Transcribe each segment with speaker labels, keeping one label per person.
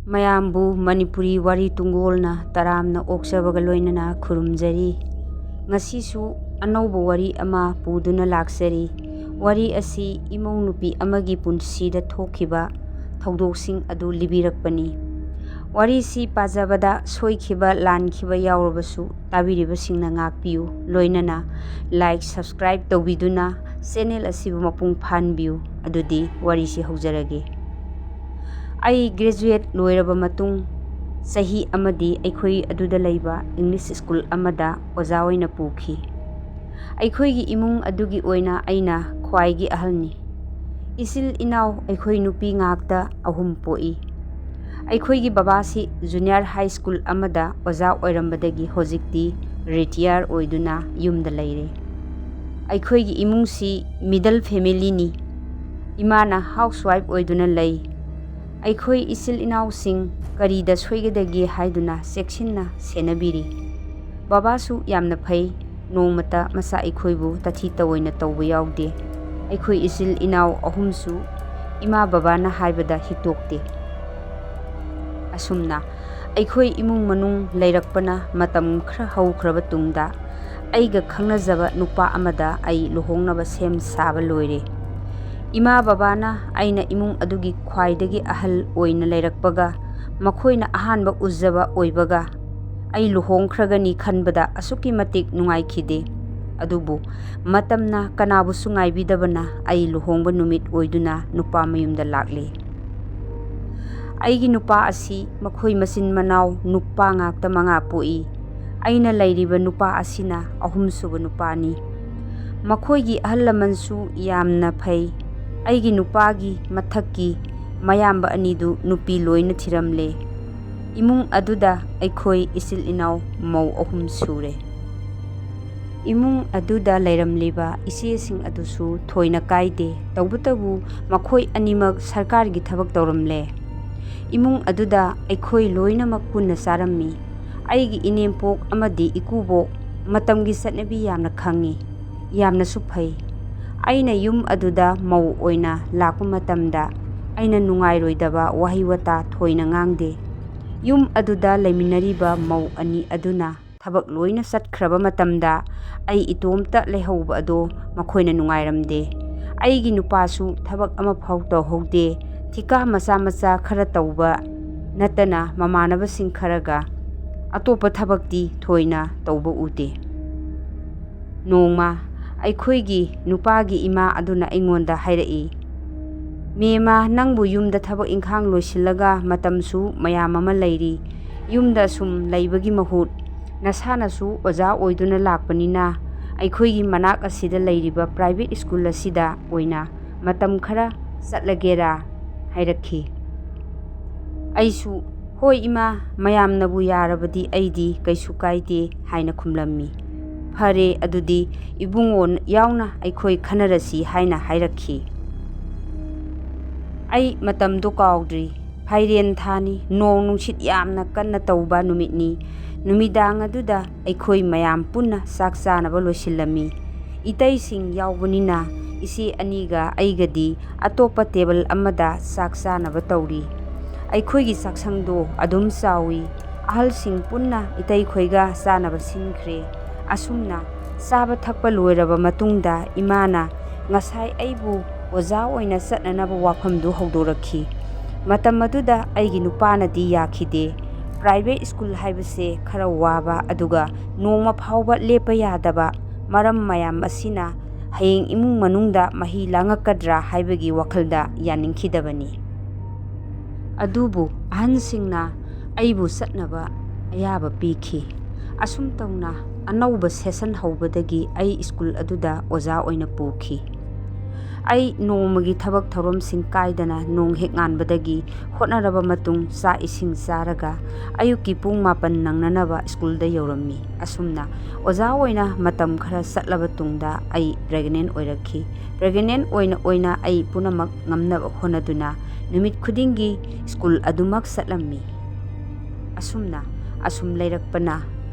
Speaker 1: ꯃꯌꯥꯝꯕꯨ ꯃꯅꯤꯄꯨꯔꯤ ꯋꯥꯔꯤ ꯇꯨꯡꯒꯣꯜꯅ ꯇꯔꯥꯝꯅ ꯑꯣꯛꯆꯕꯒ ꯂꯣꯏꯅꯅ ꯈꯨꯔꯨꯝꯖꯔꯤ꯫ ꯉꯁꯤꯁꯨ ꯑꯅꯧꯕ ꯋꯥꯔꯤ ꯑꯃ ꯄꯨꯗꯨꯅ ꯂꯥꯛꯆꯔꯤ꯫ ꯋꯥꯔꯤ ꯑꯁꯤ ꯏꯃꯧ ꯅꯨꯄꯤ ꯑꯃꯒꯤ ꯄꯨꯟꯁꯤꯗ ꯊꯣꯛꯈꯤꯕ ꯊꯧꯗꯣꯛꯁꯤꯡ ꯑꯗꯨ ꯂꯤꯕꯤꯔꯛꯄꯅꯤ꯫ ꯋꯥꯔꯤꯁꯤ ꯄꯥꯖꯕꯗ ꯁꯣꯏꯈꯤꯕ ꯂꯥꯟꯈꯤꯕ ꯌꯥꯎꯔꯕꯁꯨ ꯇꯥꯕꯤꯔꯤꯕꯁꯤꯡꯅ ꯉꯥꯛꯄꯤꯌꯨ, ꯂꯣꯏꯅꯅ ꯂꯥꯏꯛ ꯁꯕꯁꯀ꯭ꯔꯥꯏꯕ ꯇꯧꯕꯤꯗꯨꯅ ꯆꯦꯅꯦꯜ ꯑꯁꯤꯕꯨ ꯃꯄꯨꯡ ꯐꯥꯍꯟꯕꯤꯌꯨ꯫ ꯑꯗꯨꯗꯤ ꯋꯥꯔꯤꯁꯤ ꯍꯧꯖꯔꯒꯦ꯫ ꯑꯩ ꯒ꯭ꯔꯦꯖꯨꯑꯦꯠ ꯂꯣꯏꯔꯕ ꯃꯇꯨꯡ ꯆꯍꯤ ꯑꯃꯗꯤ ꯑꯩꯈꯣꯏ ꯑꯗꯨꯗ ꯂꯩꯕ ꯏꯪꯂꯤꯁ ꯁ꯭ꯀꯨꯜ ꯑꯃꯗ ꯑꯣꯖꯥ ꯑꯣꯏꯅ ꯄꯨꯈꯤ꯫ ꯑꯩꯈꯣꯏꯒꯤ ꯏꯃꯨꯡ ꯑꯗꯨꯒꯤ ꯑꯣꯏꯅ ꯑꯩꯅ ꯈ꯭ꯋꯥꯏꯒꯤ ꯑꯍꯜꯅꯤ꯫ ꯏꯆꯤꯜ ꯏꯅꯥꯎ ꯑꯩꯈꯣꯏ ꯅꯨꯄꯤ ꯉꯥꯛꯇ 3 ꯄꯣꯛꯏ꯫ ꯑꯩꯈꯣꯏꯒꯤ ꯕꯕꯥꯁꯤ ꯖꯨꯅꯤꯌꯔ ꯍꯥꯏ ꯁ꯭ꯀꯨꯜ ꯑꯃꯗ ꯑꯣꯖꯥ ꯑꯣꯏꯔꯝꯕꯗꯒꯤ ꯍꯧꯖꯤꯛꯇꯤ ꯔꯤꯇꯤꯌꯔ ꯑꯣꯏꯗꯨꯅ ꯌꯨꯝꯗ ꯂꯩꯔꯦ꯫ ꯑꯩꯈꯣꯏꯒꯤ ꯏꯃꯨꯡꯁꯤ ꯃꯤꯗꯜ ꯐꯦꯃꯤꯂꯤꯅꯤ꯫ ꯏꯃꯥꯅ ꯍꯥꯎꯁꯋꯥꯏꯐ ꯑꯣꯏꯗꯨꯅ ꯂꯩ꯫ ꯑꯩꯈꯣꯏ ꯏꯆꯤꯜ ꯏꯅꯥꯎꯁꯤꯡ ꯀꯔꯤꯗ ꯁꯣꯏꯒꯗꯒꯦ ꯍꯥꯏꯗꯨꯅ ꯆꯦꯛꯁꯤꯟꯅ ꯁꯦꯟꯅꯕꯤꯔꯤ꯫ ꯕꯕꯥꯁꯨ ꯌꯥꯝꯅ ꯐꯩ, ꯅꯣꯡꯃꯇ ꯃꯆꯥ ꯑꯩꯈꯣꯏꯕꯨ ꯇꯥꯊꯤ ꯇꯑꯣꯏꯅ ꯇꯧꯕ ꯌꯥꯎꯗꯦ꯫ ꯑꯩꯈꯣꯏ ꯏꯆꯤꯜ ꯏꯅꯥꯎ 3ꯁꯨ ꯏꯃꯥ ꯕꯕꯥꯅ ꯍꯥꯏꯕꯗ ꯍꯤꯛꯇꯣꯛꯇꯦ꯫ ꯑꯁꯨꯝꯅ ꯑꯩꯈꯣꯏ ꯏꯃꯨꯡ ꯃꯅꯨꯡ ꯂꯩꯔꯛꯄꯅ ꯃꯇꯝ ꯈꯔ ꯍꯧꯈ꯭ꯔꯕ ꯇꯨꯡꯗ ꯑꯩꯒ ꯈꯪꯅꯖꯕ ꯅꯨꯄꯥ ꯑꯃꯗ ꯑꯩ ꯂꯨꯍꯣꯡꯅꯕ ꯁꯦꯝ ꯁꯥꯕ ꯂꯣꯏꯔꯦ꯫ ꯏꯃꯥ ꯕꯕꯥꯅ ꯑꯩꯅ ꯏꯃꯨꯡ ꯑꯗꯨꯒꯤ ꯈ꯭ꯋꯥꯏꯗꯒꯤ ꯑꯍꯜ ꯑꯣꯏꯅ ꯂꯩꯔꯛꯄꯒ ꯃꯈꯣꯏꯅ ꯑꯍꯥꯟꯕ ꯎꯖꯕ ꯑꯣꯏꯕꯒ ꯑꯩ ꯂꯨꯍꯣꯡꯈ꯭ꯔꯒꯅꯤ ꯈꯟꯕꯗ ꯑꯁꯨꯛꯀꯤ ꯃꯇꯤꯛ ꯅꯨꯡꯉꯥꯏꯈꯤꯗꯦ꯫ ꯑꯗꯨꯕꯨ ꯃꯇꯝꯅ ꯀꯅꯥꯕꯨꯁꯨ ꯉꯥꯏꯕꯤꯗꯕꯅ ꯑꯩ ꯂꯨꯍꯣꯡꯕ ꯅꯨꯃꯤꯠ ꯑꯣꯏꯗꯨꯅ ꯅꯨꯄꯥ ꯃꯌꯨꯝꯗ ꯂꯥꯛꯂꯦ꯫ ꯑꯩꯒꯤ ꯅꯨꯄꯥ ꯑꯁꯤ ꯃꯈꯣꯏ ꯃꯆꯤꯟ ꯃꯅꯥꯎ ꯅꯨꯄꯥ ꯉꯥꯛꯇ 5 ꯄꯣꯛꯏ꯫ ꯑꯩꯅ ꯂꯩꯔꯤꯕ ꯅꯨꯄꯥ ꯑꯁꯤꯅ 3ꯁꯨꯕ ꯅꯨꯄꯥꯅꯤ꯫ ꯃꯈꯣꯏꯒꯤ ꯑꯍꯜ ꯂꯃꯟꯁꯨ ꯌꯥꯝꯅ ꯐꯩ꯫ ꯑꯩꯒꯤ ꯅꯨꯄꯥꯒꯤ ꯃꯊꯛꯀꯤ ꯃꯌꯥꯝꯕ 2ꯗꯨ ꯅꯨꯄꯤ ꯂꯣꯏꯅ ꯊꯤꯔꯝꯂꯦ꯫ ꯏꯃꯨꯡ ꯑꯗꯨꯗ ꯑꯩꯈꯣꯏ ꯏꯆꯤꯜ ꯏꯅꯥꯎ ꯃꯧ 3 ꯁꯨꯔꯦ꯫ ꯏꯃꯨꯡ ꯑꯗꯨꯗ ꯂꯩꯔꯝꯂꯤꯕ ꯏꯆꯦꯁꯤꯡ ꯑꯗꯨꯁꯨ ꯊꯣꯏꯅ ꯀꯥꯏꯗꯦ, ꯇꯧꯕꯇꯕꯨ ꯃꯈꯣꯏ ꯑꯅꯤꯃꯛ ꯁꯔꯀꯥꯔꯒꯤ ꯊꯕꯛ ꯇꯧꯔꯝꯂꯦ꯫ ꯏꯃꯨꯡ ꯑꯗꯨꯗ ꯑꯩꯈꯣꯏ ꯂꯣꯏꯅꯃꯛ ꯄꯨꯟꯅ ꯆꯥꯔꯝꯃꯤ꯫ ꯑꯩꯒꯤ ꯏꯅꯦꯝꯄꯣꯛ ꯑꯃꯗꯤ ꯏꯀꯨꯕꯣꯛ ꯃꯇꯝꯒꯤ ꯆꯠꯅꯕꯤ ꯌꯥꯝꯅ ꯈꯪꯉꯤ, ꯌꯥꯝꯅꯁꯨ ꯐꯩ꯫ ꯑꯩꯅ ꯌꯨꯝ ꯑꯗꯨꯗ ꯃꯧ ꯑꯣꯏꯅ ꯂꯥꯛꯄ ꯃꯇꯝꯗ ꯑꯩꯅ ꯅꯨꯡꯉꯥꯏꯔꯣꯏꯗꯕ ꯋꯥꯍꯩ ꯋꯥꯇꯥ ꯊꯣꯏꯅ ꯉꯥꯡꯗꯦ꯫ ꯌꯨꯝ ꯑꯗꯨꯗ ꯂꯩꯃꯤꯟꯅꯔꯤꯕ ꯃꯧ 2 ꯑꯗꯨꯅ ꯊꯕꯛ ꯂꯣꯏꯅ ꯆꯠꯈ꯭ꯔꯕ ꯃꯇꯝꯗ ꯑꯩ ꯏꯇꯣꯝꯇ ꯂꯩꯍꯧꯕ ꯑꯗꯣ ꯃꯈꯣꯏꯅ ꯅꯨꯡꯉꯥꯏꯔꯝꯗꯦ꯫ ꯑꯩꯒꯤ ꯅꯨꯄꯥꯁꯨ ꯊꯕꯛ ꯑꯃꯐꯥꯎ ꯇꯧꯍꯧꯗꯦ꯫ ꯊꯤꯀꯥ ꯃꯆꯥ ꯃꯆꯥ ꯈꯔ ꯇꯧꯕ ꯅꯠꯇꯅ ꯃꯃꯥꯟꯅꯕꯁꯤꯡ ꯈꯔꯒ ꯑꯇꯣꯞꯄ ꯊꯕꯛꯇꯤ ꯊꯣꯏꯅ ꯇꯧꯕ ꯎꯗꯦ꯫ ꯅꯣꯡꯃ ꯑꯩꯈꯣꯏꯒꯤ ꯅꯨꯄꯥꯒꯤ ꯏꯃꯥ ꯑꯗꯨꯅ ꯑꯩꯉꯣꯟꯗ ꯍꯥꯏꯔꯛꯏ, "ꯃꯦꯃꯥ, ꯅꯪꯕꯨ ꯌꯨꯝꯗ ꯊꯕꯛ ꯏꯪꯈꯥꯡ ꯂꯣꯏꯁꯤꯜꯂꯒ ꯃꯇꯝꯁꯨ ꯃꯌꯥꯝ ꯑꯃ ꯂꯩꯔꯤ꯫ ꯌꯨꯝꯗ ꯁꯨꯝ ꯂꯩꯕꯒꯤ ꯃꯍꯨꯠ ꯅꯁꯥꯅꯁꯨ ꯑꯣꯖꯥ ꯑꯣꯏꯗꯨꯅ ꯂꯥꯛꯄꯅꯤꯅ ꯑꯩꯈꯣꯏꯒꯤ ꯃꯅꯥꯛ ꯑꯁꯤꯗ ꯂꯩꯔꯤꯕ ꯄ꯭ꯔꯥꯏꯚꯦꯠ ꯁ꯭ꯀꯨꯜ ꯑꯁꯤꯗ ꯑꯣꯏꯅ ꯃꯇꯝ ꯈꯔ ꯆꯠꯂꯒꯦꯔꯥ?" ꯍꯥꯏꯔꯛꯈꯤ꯫ ꯑꯩꯁꯨ "ꯍꯣꯏ ꯏꯃꯥ, ꯃꯌꯥꯝꯅꯕꯨ ꯌꯥꯔꯕꯗꯤ ꯑꯩꯗꯤ ꯀꯩꯁꯨ ꯀꯥꯏꯗꯦ" ꯍꯥꯏꯅ ꯈꯨꯝꯂꯝꯃꯤ꯫ "ꯐꯔꯦ, ꯑꯗꯨꯗꯤ ꯏꯕꯨꯡꯉꯣ ꯌꯥꯎꯅ ꯑꯩꯈꯣꯏ ꯈꯟꯅꯔꯁꯤ" ꯍꯥꯏꯅ ꯍꯥꯏꯔꯛꯈꯤ꯫ ꯑꯩ ꯃꯇꯝꯗꯣ ꯀꯥꯎꯗ꯭ꯔꯤ꯫ ꯐꯥꯏꯔꯦꯟ ꯊꯥꯅꯤ, ꯅꯣꯡ ꯅꯨꯡꯁꯤꯠ ꯌꯥꯝꯅ ꯀꯟꯅ ꯇꯧꯕ ꯅꯨꯃꯤꯠꯅꯤ꯫ ꯅꯨꯃꯤꯗꯥꯡ ꯑꯗꯨꯗ ꯑꯩꯈꯣই ꯃꯌꯥꯝ ꯄꯨꯟꯅ ꯆꯥꯛ ꯆꯥꯅꯕ ꯂꯣꯏꯁꯤꯜꯂꯝꯃꯤ꯫ ꯏꯇꯩꯁꯤꯡ ꯌꯥꯎꯕꯅꯤꯅ ꯏꯆꯦ 2ꯒ ꯑꯩꯒꯗꯤ ꯑꯇꯣꯞꯄ ꯇꯦꯕꯜ ꯑꯃꯗ ꯆꯥꯛ ꯆꯥꯅꯕ ꯇꯧꯔꯤ꯫ ꯑꯩꯈꯣꯏꯒꯤ ꯆꯥꯛꯁꯪꯗꯣ ꯑꯗꯨꯝ ꯆꯥꯎꯏ꯫ ꯑꯍꯜꯁꯤꯡ ꯄꯨꯟꯅ ꯏꯇꯩꯈꯣꯏꯒ ꯆꯥꯅꯕ ꯁꯤꯟꯈ꯭ꯔꯦ꯫ ꯑꯁꯨꯝꯅ ꯆꯥꯕ ꯊꯛꯄ ꯂꯣꯏꯔꯕ ꯃꯇꯨꯡꯗ ꯏꯃꯥꯅ ꯉꯁꯥꯏ ꯑꯩꯕꯨ ꯑꯣꯖꯥ ꯑꯣꯏꯅ ꯆꯠꯅꯅꯕ ꯋꯥꯐꯝꯗꯨ ꯍꯧꯗꯣꯔꯛꯈꯤ꯫ ꯃꯇꯝ ꯑꯗꯨꯗ ꯑꯩꯒꯤ ꯅꯨꯄꯥꯅꯗꯤ ꯌꯥꯈꯤꯗꯦ꯫ ꯄ꯭ꯔꯥꯏꯚꯦꯠ ꯁ꯭ꯀꯨꯜ ꯍꯥꯏꯕꯁꯦ ꯈꯔ ꯋꯥꯕ, ꯑꯗꯨꯒ ꯅꯣꯡꯃ ꯐꯥꯎꯕ ꯂꯦꯞꯄ ꯌꯥꯗꯕ ꯃꯔꯝ ꯃꯌꯥꯝ ꯑꯁꯤꯅ ꯍꯌꯦꯡ ꯏꯃꯨꯡ ꯃꯅꯨꯡꯗ ꯃꯍꯤ ꯂꯥꯡꯉꯛꯀꯗ꯭ꯔꯥ ꯍꯥꯏꯕꯒꯤ ꯋꯥꯈꯜꯗ ꯌꯥꯅꯤꯡꯈꯤꯗꯕꯅꯤ꯫ ꯑꯗꯨꯕꯨ ꯑꯍꯟꯁꯤꯡꯅ ꯑꯩꯕꯨ ꯆꯠꯅꯕ ꯑꯌꯥꯕ ꯄꯤꯈꯤ꯫ ꯑꯁꯨꯝ ꯇꯧꯅ ꯑꯅꯧꯕ ꯁꯦꯁꯟ ꯍꯧꯕꯗꯒꯤ ꯑꯩ ꯁ꯭ꯀꯨꯜ ꯑꯗꯨꯗ ꯑꯣꯖꯥ ꯑꯣꯏꯅ ꯄꯨꯈꯤ꯫ ꯑꯩ ꯅꯣꯡꯃꯒꯤ ꯊꯕꯛ ꯊꯧꯔꯝꯁꯤꯡ ꯀꯥꯏꯗꯅ ꯅꯣꯡ ꯍꯦꯛ ꯉꯥꯟꯕꯗꯒꯤ ꯍꯣꯠꯅꯔꯕ ꯃꯇꯨꯡ ꯆꯥꯛ ꯏꯁꯤꯡ ꯆꯥꯔꯒ ꯑꯌꯨꯛꯀꯤ ꯄꯨꯡ 9 ꯅꯪꯅꯅꯕ ꯁ꯭ꯀꯨꯜꯗ ꯌꯧꯔꯝꯃꯤ꯫ ꯑꯁꯨꯝꯅ ꯑꯣꯖꯥ ꯑꯣꯏꯅ ꯃꯇꯝ ꯈꯔ ꯆꯠꯂꯕ ꯇꯨꯡꯗ ꯑꯩ ꯄ꯭ꯔꯦꯒꯅꯦꯟ ꯑꯣꯏꯔꯛꯈꯤ꯫ ꯄ꯭ꯔꯦꯒꯅꯦꯟ ꯑꯣꯏꯅ ꯑꯩ ꯄꯨꯝꯅꯃꯛ ꯉꯝꯅꯕ ꯍꯣꯠꯅꯗꯨꯅ ꯅꯨꯃꯤꯠ ꯈꯨꯗꯤꯡꯒꯤ ꯁ꯭ꯀꯨꯜ ꯑꯗꯨꯃꯛ ꯆꯠꯂꯝꯃꯤ꯫ ꯑꯁꯨꯝ ꯂꯩꯔꯛꯄꯅ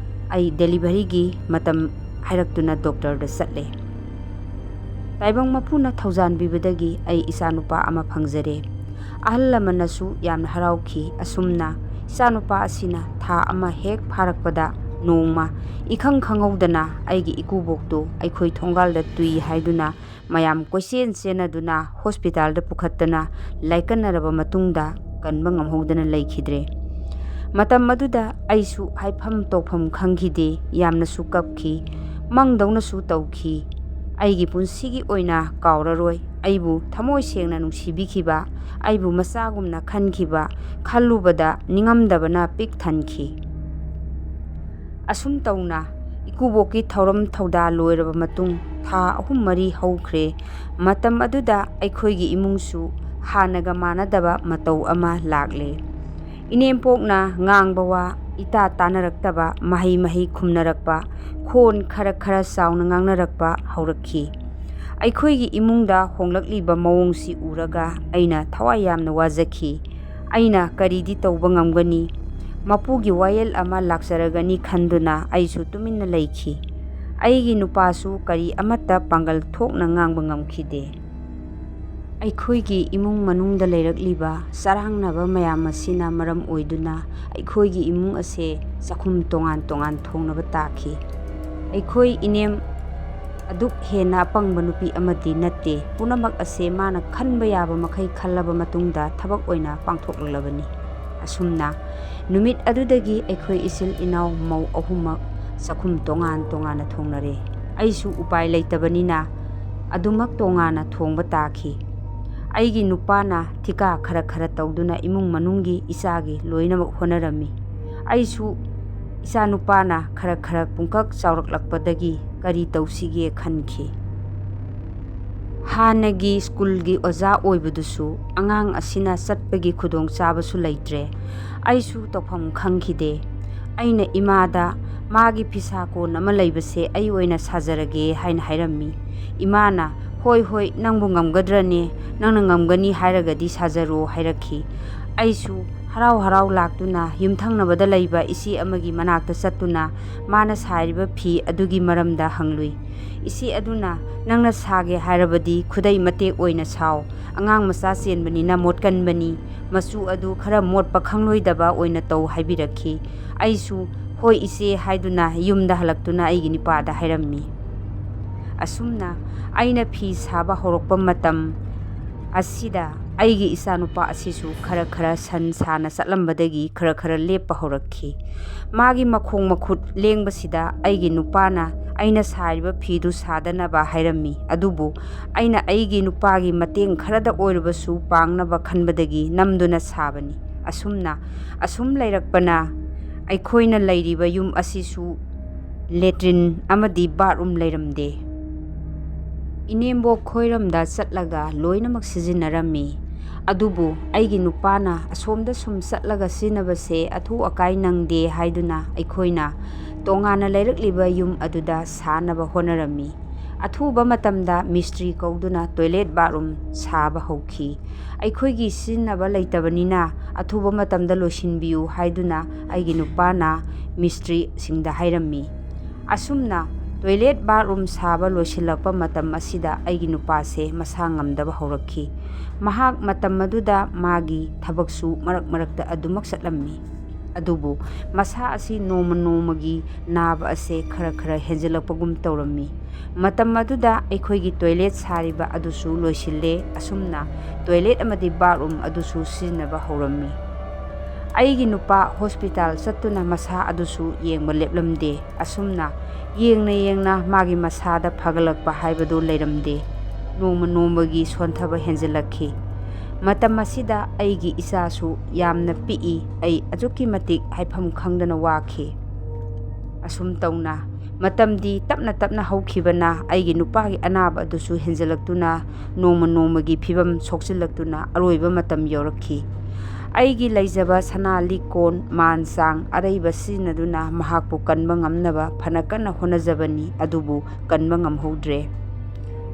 Speaker 1: ꯑꯩ ꯗꯦꯂꯤꯚꯔꯤꯒꯤ ꯃꯇꯝ ꯍꯥꯏꯔꯛꯇꯨꯅ ꯗꯣꯛꯇꯔꯗ ꯆꯠꯂꯦ꯫ ꯇꯥꯏꯕꯪ ꯃꯄꯨꯅ ꯊꯧꯖꯥꯟꯕꯤꯕꯗꯒꯤ ꯑꯩ ꯏꯆꯥꯅꯨꯄꯥ ꯑꯃ ꯐꯪꯖꯔꯦ꯫ ahal lamanasu yamna haraukhi. Asumna ichanupa asina tha ama hek pharakpada nongma ikhang khanghaudana aigi ikuboktu aikhoi thongalda tui haiduna mayam koisen chenaduna hospital da pukhattana laikanaraba matungda kanba ngamhodana laikhidre. Matam maduda aisu haifam tokfam khangkhide yamna su kapki mangdauna su tauki. Aigi punsigi oina kauraroi aibu thamoi sengna nungsibikhiba aibu masagumna khankhiba khallubada ningamdabana pik thankhi. Asum tauna ikuboki thauram thauda loiraba matung tha ahum mari haukhre. Matam aduda aikhoigi imungsu hanaga manadaba matau ama lakle. Inempokna ngangbawa ita tanaraktaba mahi mahi khumnarakpa khon khara sauna ngangnarakpa haurakhi. Aikhoigi imungda honglakliba mawongsi uraga aina thawai yamna wazakhi. Aina karidi tauba ngamgani mapugi wayel ama laksaragani khanduna aisu tuminna laikhi. Aigi nupasu kari amata pangal thokna ngangba ngamkhide. Aikhoigi imung manungda leirakliba sarangnaba mayam asina maram oiduna aikhoigi imung ase sakhum tongan thongnaba takhi. Aikhoi inem aduk hena apangba nupi amati natte punamak ase mana khanba yaba makhai khallaba matungda thabak oina pangthoklabani. Asumna numit adudagi aikhoi isil inaw mau ahumak sakhum tongan thongnare. Aisu upai leitabanina adumak tongana thongba takhi. Aigi nupana thika khara tauduna imung manunggi isagi loinamak honarami. Aisu isa nupana khara pungkak chauraklakpadagi kari tausige khankhi. Hanagi skulgi oja oibadusu angang asina satpagi khudong chabasu leitre. Aisu tokpham khangkhide. Aina imada magi pisako nama leibase ai oina sajarage haina hairammi. Imana hoi nangbu ngamgadrane nangna ngamgani hairagadi sajaro hairakhi. Aisu harau laktuna yumthangnabada leiba isi amagi manakta chattuna mana sairiba phi adugi maramda hanglui. Isi aduna nangna sage hairabadi khudai matek oina saw angang macha chenbanina motkanbani machu adu khara motpa khangloidaba oina tau haibirakhi. Aisu hoi ise haiduna yumda halaktuna aigi nipada hairammi. Asumna aina phi saba horokpa matam asida aigi isanupa asisu khara san sana chatlambadagi khara lepa horakhi. Magi makhong makhut lengbasida aigi nupana aina sariba phidu sadanaba hairammi. Adubu aina aigi nupagi mateng kharada oirabasu pangnaba khanbadagi namduna sabani. Asumna asum leirakpana aikhoina leiriba yum asisu letrin amadi bathroom leiramde. Inembo khoiramda chatlaga loinamak sizinarami. Adubu aigi nupana asomda sum chatlaga sinabase athu akai nangde haiduna aikhoina tongana leirakliba yum aduda sanaba honarami. Athuba matamda mistri kauduna toilet bathroom saba hauki. Aikhoigi sinnaba leitabanina athuba matamda losinbiu haiduna aigi nupana mistri singda hairammi. Asumna toilet bathroom saba losilakpa matam asida aigi nupase masa ngamdaba horakhi. Mahak matam maduda magi thabaksu marakta adumak satlammi. Adubu masa asi nomagi naba ase khara henjelakpagum taurammi. Matam maduda aikhoigi toilet sariba adusu loisille. Asumna toilet amadi bathroom adusu sizinaba horammi. Aigi nupa hospital chattuna masa adusu yengba leplamde. Asumna yengna magi masada phagalakpa haibadu leiramde. Nomagi sonthaba henjelakhi. Matam asida aigi isasu yamna pii ai ajuki matik haifam khangdana wakhi. Asum tauna matamdi tapna haukhibana aigi nupagi anaba adusu henjelaktuna nomagi phibam sokchilaktuna aroiba matam yorakhi. Aigi leijaba sana likon mansang araiba sinaduna mahakpu kanba ngamnaba phanakana honajabani adubu kanba ngamhodre.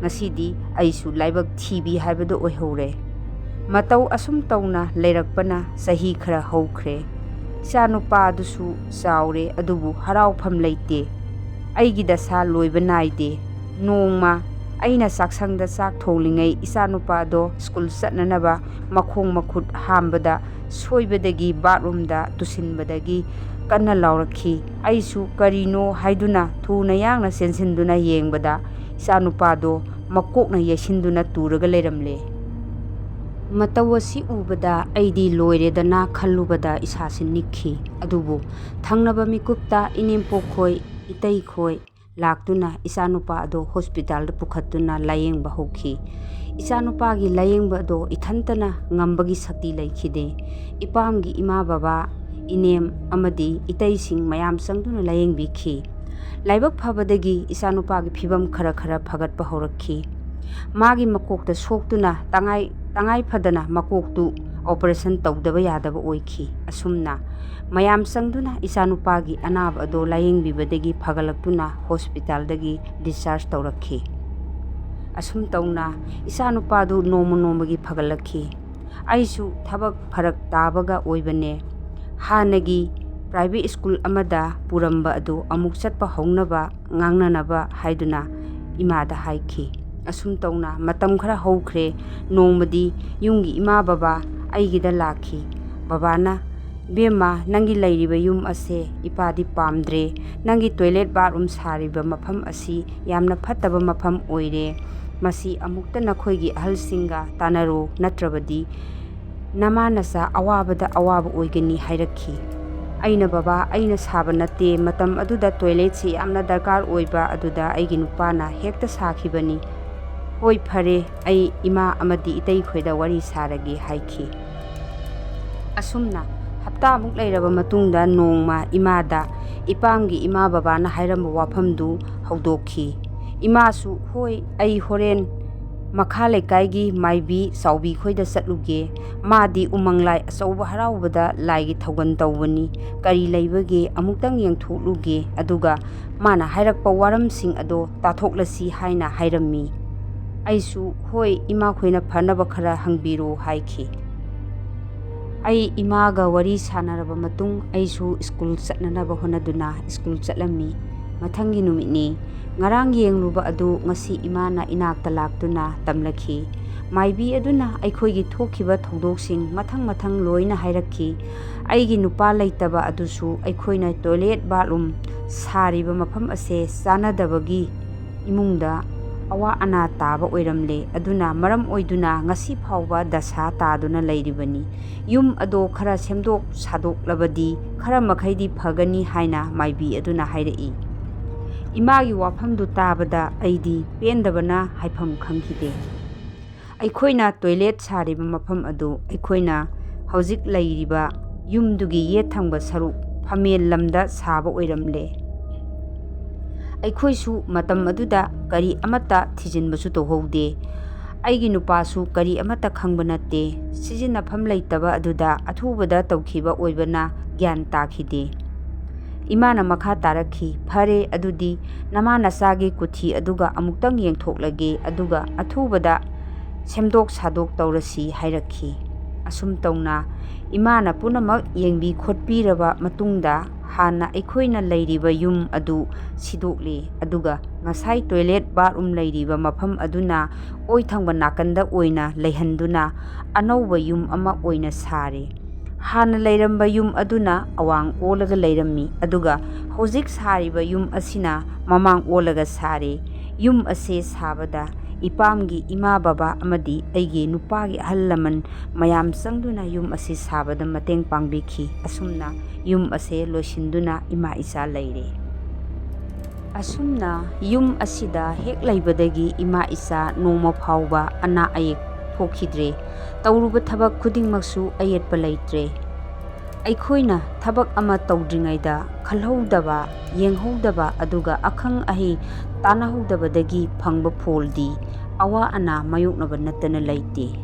Speaker 1: Ngasidi aisu laibak thibi haibadu oihore. Matau asum tauna leirakpana sahi khara haukhre. Sanupa adusu saure adubu haraufam leite. Aigi dasa loiba naide. Nongma ꯑꯩꯅ ꯆꯥꯛꯁꯪꯗ ꯆꯥꯛ ꯊꯣꯡꯂꯤꯉꯩ ꯏꯆꯥꯅꯨꯄꯥꯗꯣ school ꯆꯠꯅꯅꯕ ꯃꯈꯣꯡ ꯃꯈꯨꯠ ꯍꯥꯝꯕꯗ ꯁꯣꯏꯕꯗꯒꯤ ꯕꯥꯠꯔꯨꯝꯗ ꯇꯨꯁꯤꯟꯕꯗꯒꯤ ꯀꯟꯅ ꯂꯥꯎꯔꯛꯈꯤ꯫ ꯑꯩꯁꯨ ꯀꯔꯤꯅꯣ ꯍꯥꯏꯗꯨꯅ ꯊꯨꯅ ꯌꯥꯡꯅ ꯆꯦꯟꯁꯤꯟꯗꯨꯅ ꯌꯦꯡꯕꯗ ꯏꯆꯥꯅꯨꯄꯥꯗꯣ ꯃꯀꯣꯛꯅ ꯌꯩꯁꯤꯟꯗꯨꯅ ꯇꯨꯔꯒ ꯂꯩꯔꯝꯂꯦ꯫ ꯃꯇꯧ ꯑꯁꯤ ꯎꯕꯗ ꯑꯩꯗꯤ ꯂꯣꯏꯔꯦꯗꯅ ꯈꯜꯂꯨꯕꯗ ꯏꯁꯥꯁꯤ ꯅꯤꯛꯈꯤ꯫ ꯑꯗꯨꯕꯨ ꯊꯪꯅꯕ ꯃꯤꯀꯨꯞꯇ ꯏꯅꯦꯝꯄꯣꯛꯈꯣꯏ ꯏꯇꯩꯈꯣꯏ ꯂꯥꯛꯇꯨꯅ ꯏꯆꯥꯅꯨꯄꯥ ꯑꯗꯣ ꯍꯣꯁꯄꯤꯇꯥꯜꯗ ꯄꯨꯈꯠꯇꯨꯅ ꯂꯥꯌꯦꯡꯕ ꯍꯧꯈꯤ꯫ ꯏꯆꯥꯅꯨꯄꯥꯒꯤ ꯂꯥꯌꯦꯡꯕ ꯑꯗꯣ ꯏꯊꯟꯇꯅ ꯉꯝꯕꯒꯤ ꯁꯛꯇꯤ ꯂꯩꯈꯤꯗꯦ꯫ ꯏꯄꯥꯝꯒꯤ ꯏꯃꯥ ꯕꯕꯥ, ꯏꯅꯦꯝ ꯑꯃꯗꯤ ꯏꯇꯩꯁꯤꯡ ꯃꯌꯥꯝ ꯆꯪꯗꯨꯅ ꯂꯥꯌꯦꯡꯕꯤꯈꯤ꯫ ꯂꯥꯏꯕꯛ ꯐꯕꯗꯒꯤ ꯏꯆꯥꯅꯨꯄꯥꯒꯤ ꯐꯤꯕꯝ ꯈꯔ ꯐꯒꯠꯄ ꯍꯧꯔꯛꯈꯤ꯫ ꯃꯥꯒꯤ ꯃꯀꯣꯛꯇ ꯁꯣꯛꯇꯨꯅ ꯇꯉꯥꯏ ꯐꯗꯅ ꯃꯀꯣꯛꯇꯨ ꯑꯣꯄꯔꯦꯁꯟ ꯇꯧꯗꯕ ꯌꯥꯗꯕ ꯑꯣꯏꯈꯤ꯫ ꯑꯁꯨꯝꯅ ꯃꯌꯥꯝ ꯆꯪꯗꯨꯅ ꯏꯆꯥꯅꯨꯄꯥꯒꯤ ꯑꯅꯥꯕ ꯑꯗꯣ ꯂꯥꯌꯦꯡꯕꯤꯕꯗꯒꯤ ꯐꯒꯠꯂꯛꯇꯨꯅ ꯍꯣꯁꯄꯤꯇꯥꯜꯗꯒꯤ ꯗꯤꯁꯆꯥꯔꯖ ꯇꯧꯔꯛꯈꯤ꯫ ꯑꯁꯨꯝ ꯇꯧꯅ ꯏꯆꯥꯅꯨꯄꯥꯗꯨ ꯅꯣꯡꯃ ꯅꯣꯡꯃꯒꯤ ꯐꯒꯠꯂꯛꯈꯤ꯫ ꯑꯩꯁꯨ ꯊꯕꯛ ꯐꯔꯛ ꯇꯥꯕꯒ ꯑꯣꯏꯕꯅꯦ ꯍꯥꯟꯅꯒꯤ ꯄ꯭ꯔꯥꯏꯚꯦꯠ ꯁ꯭ꯀꯨꯜ ꯑꯃꯗ ꯄꯨꯔꯝꯕ ꯑꯗꯨ ꯑꯃꯨꯛ ꯆꯠꯄ ꯍꯧꯅꯕ ꯉꯥꯡꯅꯅꯕ ꯍꯥꯏꯗꯨꯅ ꯏꯃꯥꯗ ꯍꯥꯏꯈꯤ꯫ ꯑꯁꯨꯝ ꯇꯧꯅ ꯃꯇꯝ ꯈꯔ ꯍꯧꯈ꯭ꯔꯦ꯫ ꯅꯣꯡꯃꯗꯤ ꯌꯨꯝꯒꯤ ꯏꯃꯥ ꯕꯕꯥ ꯑꯩꯒꯤꯗ ꯂꯥꯛꯈꯤ꯫ ꯕꯕꯥꯅ, "ꯏꯕꯦꯝꯃ, ꯅꯪꯒꯤ ꯂꯩꯔꯤꯕ ꯌꯨꯝ ꯑꯁꯦ ꯏꯄꯥꯗꯤ ꯄꯥꯝꯗ꯭ꯔꯦ꯫ ꯅꯪꯒꯤ ꯇꯣꯏꯂꯦꯠ ꯕꯥꯠꯔꯨꯝ ꯁꯥꯔꯤꯕ ꯃꯐꯝ ꯑꯁꯤ ꯌꯥꯝꯅ ꯐꯠꯇꯕ ꯃꯐꯝ ꯑꯣꯏꯔꯦ꯫ ꯃꯁꯤ ꯑꯃꯨꯛꯇ ꯅꯈꯣꯏꯒꯤ ꯑꯍꯜꯁꯤꯡꯒ ꯇꯥꯟꯅꯔꯣ, ꯅꯠꯇ꯭ꯔꯕꯗꯤ ꯅꯃꯥ ꯅꯆꯥ ꯑꯋꯥꯕꯗ ꯑꯋꯥꯕ ꯑꯣꯏꯒꯅꯤ" ꯍꯥꯏꯔꯛꯈꯤ꯫ ꯑꯩꯅ, "ꯕꯕꯥ, ꯑꯩꯅ ꯁꯥꯕ ꯅꯠꯇꯦ꯫ ꯃꯇꯝ ꯑꯗꯨꯗ ꯇꯣꯏꯂꯦꯠꯁꯤ ꯌꯥꯝꯅ ꯗꯔꯀꯥꯔ ꯑꯣꯏꯕ ꯑꯗꯨꯗ ꯑꯩꯒꯤ ꯅꯨꯄꯥꯅ ꯍꯦꯛꯇ ꯁꯥꯈꯤꯕꯅꯤ꯫ ꯍꯣꯏ ꯐꯔꯦ, ꯑꯩ ꯏꯃꯥ ꯑꯃꯗꯤ ꯏꯇꯩꯈꯣꯏꯗ ꯋꯥꯔꯤ ꯁꯥꯔꯒꯦ" ꯍꯥꯏꯈꯤ꯫ ꯑꯁꯨꯝꯅ ꯍꯞꯇꯥꯃꯨꯛ ꯂꯩꯔꯕ ꯃꯇꯨꯡꯗ ꯅꯣꯡꯃ ꯏꯃꯥꯗ ꯏꯄꯥꯝꯒꯤ ꯏꯃꯥ ꯕꯕꯥꯅ ꯍꯥꯏꯔꯝꯕ ꯋꯥꯐꯝꯗꯨ ꯍꯧꯗꯣꯛꯈꯤ꯫ ꯏꯃꯥꯁꯨ, "ꯍꯣꯏ, ꯑꯩ ꯍꯣꯔꯦꯟ ꯃꯈꯥ ꯂꯩꯀꯥꯏꯒꯤ ꯃꯥꯏꯕꯤ ꯆꯥꯎꯕꯤꯈꯣꯏꯗ ꯆꯠꯂꯨꯒꯦ꯫ ꯃꯥꯗꯤ ꯎꯃꯪ ꯂꯥꯏ ꯑꯆꯧꯕ ꯍꯔꯥꯎꯕꯗ ꯂꯥꯏꯒꯤ ꯊꯧꯒꯜ ꯇꯧꯕꯅꯤ꯫ ꯀꯔꯤ ꯂꯩꯕꯒꯦ ꯑꯃꯨꯛꯇꯪ ꯌꯦꯡꯊꯣꯛꯂꯨꯒꯦ, ꯑꯗꯨꯒ ꯃꯥꯅ ꯍꯥꯏꯔꯛꯄ ꯋꯥꯔꯝꯁꯤꯡ ꯑꯗꯣ ꯇꯥꯊꯣꯛꯂꯁꯤ" ꯍꯥꯏꯅ ꯍꯥꯏꯔꯝꯃꯤ꯫ ꯑꯩꯁꯨ, "ꯍꯣꯏ, ꯏꯃꯥꯈꯣꯏꯅ ꯐꯅꯕ ꯈꯔ ꯍꯪꯕꯤꯔꯣ" ꯍꯥꯏꯈꯤ꯫ ꯑꯩ ꯏꯃꯥꯒ ꯋꯥꯔꯤ ꯁꯥꯅꯔꯕ ꯃꯇꯨꯡ ꯑꯩꯁꯨ ꯁ꯭ꯀꯨꯜ ꯆꯠꯅꯅꯕ ꯍꯣꯠꯅꯗꯨꯅ ꯁ꯭ꯀꯨꯜ ꯆꯠꯂꯝꯃꯤ꯫ ꯃꯊꯪꯒꯤ ꯅꯨꯃꯤꯠꯅꯤ꯫ ꯉꯔꯥꯡ ꯌꯦꯡꯂꯨꯕ ꯑꯗꯨ ꯉꯁꯤ ꯏꯃꯥꯅ ꯏꯅꯥꯛꯇ ꯂꯥꯛꯇꯨꯅ ꯇꯝꯂꯛꯈꯤ꯫ ꯃꯥꯏꯕꯤ ꯑꯗꯨꯅ ꯑꯩꯈꯣꯏꯒꯤ ꯊꯣꯛꯈꯤꯕ ꯊꯧꯗꯣꯛꯁꯤꯡ ꯃꯊꯪ ꯂꯣꯏꯅ ꯍꯥꯏꯔꯛꯈꯤ꯫ ꯑꯩꯒꯤ ꯅꯨꯄꯥ ꯂꯩꯇꯕ ꯑꯗꯨꯁꯨ ꯑꯩꯈꯣꯏꯅ ꯇꯣꯏꯂꯦꯠ ꯕꯥꯠꯔꯨꯝ ꯁꯥꯔꯤꯕ ꯃꯐꯝ ꯑꯁꯦ ꯆꯥꯟꯅꯗꯕꯒꯤ ꯏꯃꯨꯡꯗ ꯑꯋꯥ ꯑꯅꯥ ꯇꯥꯕ ꯑꯣꯏꯔꯝꯂꯦ꯫ ꯑꯗꯨꯅ ꯃꯔꯝ ꯑꯣꯏꯗꯨꯅ ꯉꯁꯤ ꯐꯥꯎꯕ ꯗꯁꯥ ꯇꯥꯗꯨꯅ ꯂꯩꯔꯤꯕꯅꯤ꯫ ꯌꯨꯝ ꯑꯗꯣ ꯈꯔ ꯁꯦꯝꯗꯣꯛ ꯁꯥꯗꯣꯛꯂꯕꯗꯤ ꯈꯔ ꯃꯈꯩꯗꯤ ꯐꯒꯅꯤ ꯍꯥꯏꯅ ꯃꯥꯏꯕꯤ ꯑꯗꯨꯅ ꯍꯥꯏꯔꯛꯏ꯫ ꯏꯃꯥꯒꯤ ꯋꯥꯐꯝꯗꯨ ꯇꯥꯕꯗ ꯑꯩꯗꯤ ꯄꯦꯟꯗꯕꯅ ꯍꯥꯏꯐꯝ ꯈꯪꯈꯤꯗꯦ꯫ ꯑꯩꯈꯣꯏꯅ ꯇꯣꯏꯂꯦꯠ ꯁꯥꯔꯤꯕ ꯃꯐꯝ ꯑꯗꯨ ꯑꯩꯈꯣꯏꯅ ꯍꯧꯖꯤꯛ ꯂꯩꯔꯤꯕ ꯌꯨꯝꯗꯨꯒꯤ ꯌꯦꯠ ꯊꯪꯕ ꯁꯔꯨꯛ ꯐꯝꯃꯦꯟ ꯂꯝꯗ ꯁꯥꯕ ꯑꯣꯏꯔꯝꯂꯦ꯫ ꯑꯩꯈꯣꯏꯁꯨ ꯃꯇꯝ ꯑꯗꯨꯗ ꯀꯔꯤ ꯑꯃꯠꯇ ꯊꯤꯖꯤꯟꯕꯁꯨ ꯇꯧꯍꯧꯗꯦ꯫ ꯑꯩꯒꯤ ꯅꯨꯄꯥꯁꯨ ꯀꯔꯤ ꯑꯃꯠꯇ ꯈꯪꯕ ꯅꯠꯇꯦ꯫ ꯁꯤꯖꯤꯟꯅꯐꯝ ꯂꯩꯇꯕ ꯑꯗꯨꯗ ꯑꯊꯨꯕꯗ ꯇꯧꯈꯤꯕ ꯑꯣꯏꯕꯅ ꯒ꯭ꯌꯥꯟ ꯇꯥꯈꯤꯗꯦ꯫ ꯏꯃꯥꯅ ꯃꯈꯥ ꯇꯥꯔꯛꯈꯤ, "ꯐꯔꯦ, ꯑꯗꯨꯗꯤ ꯅꯃꯥ ꯅꯆꯥꯒꯤ ꯀꯨꯊꯤ ꯑꯗꯨꯒ ꯑꯃꯨꯛꯇꯪ ꯌꯦꯡꯊꯣꯛꯂꯒꯦ, ꯑꯗꯨꯒ ꯑꯊꯨꯕꯗ ꯁꯦꯝꯗꯣꯛ ꯁꯥꯗꯣꯛ ꯇꯧꯔꯁꯤ" ꯍꯥꯏꯔꯛꯈꯤ꯫ ꯑꯁꯨꯝ ꯇꯧꯅ ꯏꯃꯥꯅ ꯄꯨꯝꯅꯃꯛ ꯌꯦꯡꯕꯤ ꯈꯣꯠꯄꯤꯔꯕ ꯃꯇꯨꯡꯗ ꯍꯥꯟꯅ ꯑꯩꯈꯣꯏꯅ ꯂꯩꯔꯤꯕ ꯌꯨꯝ ꯑꯗꯨ ꯁꯤꯗꯣꯛꯂꯦ꯫ ꯑꯗꯨꯒ ꯉꯁꯥꯏ ꯇꯣꯏꯂꯦꯠ ꯕꯥꯠꯔꯨꯝ ꯂꯩꯔꯤꯕ ꯃꯐꯝ ꯑꯗꯨꯅ ꯑꯣꯏ ꯊꯪꯕ ꯅꯥꯀꯟꯗ ꯑꯣꯏꯅ ꯂꯩꯍꯟꯗꯨꯅ ꯑꯅꯧꯕ ꯌꯨꯝ ꯑꯃ ꯑꯣꯏꯅ ꯁꯥꯔꯦ꯫ ꯍꯥꯟꯅ ꯂꯩꯔꯝꯕ ꯌꯨꯝ ꯑꯗꯨꯅ ꯑꯋꯥꯡ ꯑꯣꯜꯂꯒ ꯂꯩꯔꯝꯃꯤ, ꯑꯗꯨꯒ ꯍꯧꯖꯤꯛ ꯁꯥꯔꯤꯕ yum ꯑꯁꯤꯅ ꯃꯃꯥꯡ ꯑꯣꯜꯂꯒ ꯁꯥꯔꯦ꯫ ꯌꯨꯝ ꯑꯁꯤ ꯁꯥꯕꯗ ꯏꯄꯥꯝꯒꯤ ꯏꯃꯥ ꯕꯕꯥ ꯑꯃꯗꯤ ꯑꯩꯒꯤ ꯅꯨꯄꯥꯒꯤ ꯑꯍꯜ ꯂꯃꯟ ꯃꯌꯥꯝ ꯆꯪꯗꯨꯅ ꯌꯨꯝ ꯑꯁꯤ ꯁꯥꯕꯗ ꯃꯇꯦꯡ ꯄꯥꯡꯕꯤꯈꯤ꯫ ꯑꯁꯨꯝꯅ ꯌꯨꯝ ꯑꯁꯤ ꯂꯣꯏꯁꯤꯟꯗꯨꯅ ꯏꯃꯥ ꯏꯆꯥ ꯂꯩꯔꯦ꯫ ꯑꯁꯨꯝꯅ ꯌꯨꯝ ꯑꯁꯤꯗ ꯍꯦꯛ ꯂꯩꯕꯗꯒꯤ ꯏꯃꯥ ꯏꯆꯥ ꯅꯣꯡꯃ ꯐꯥꯎꯕ ꯑꯅꯥ ꯑꯌꯦꯛ ꯊꯣꯛꯈꯤꯗ꯭ꯔꯦ꯫ ꯇꯧꯔꯨꯕ ꯊꯕꯛ ꯈꯨꯗꯤꯡꯃꯛꯁꯨ ꯑꯌꯦꯠꯄ ꯂꯩꯇ꯭ꯔꯦ꯫ ꯑꯩꯈꯣꯏꯅ ꯊꯕꯛ ꯑꯃ ꯇꯧꯗ꯭ꯔꯤꯉꯩꯗ ꯈꯜꯍꯧꯗꯕ, ꯌꯦꯡꯍꯧꯗꯕ, ꯑꯗꯨꯒ ꯑꯈꯪ ꯑꯍꯩ ꯇꯥꯟꯅꯍꯧꯗꯕꯗꯒꯤ ꯐꯪꯕ ꯐꯣꯜꯗꯤ ꯑꯋꯥ ꯑꯅꯥ ꯃꯥꯌꯣꯛꯅꯕ ꯅꯠꯇꯅ ꯂꯩꯇꯦ꯫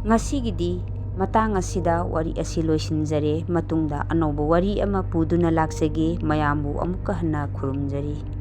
Speaker 1: ꯉꯁꯤꯒꯤꯗꯤ ꯃꯇꯥꯡ ꯑꯁꯤꯗ ꯋꯥꯔꯤ ꯑꯁꯤ ꯂꯣꯏꯁꯤꯟꯖꯔꯦ꯫ ꯃꯇꯨꯡꯗ ꯑꯅꯧꯕ ꯋꯥꯔꯤ ꯑꯃ ꯄꯨꯗꯨꯅ ꯂꯥꯛꯆꯒꯦ꯫ ꯃꯌꯥꯝꯕꯨ ꯑꯃꯨꯛꯀ ꯍꯟꯅ ꯈꯨꯔꯨꯝꯖꯔꯤ꯫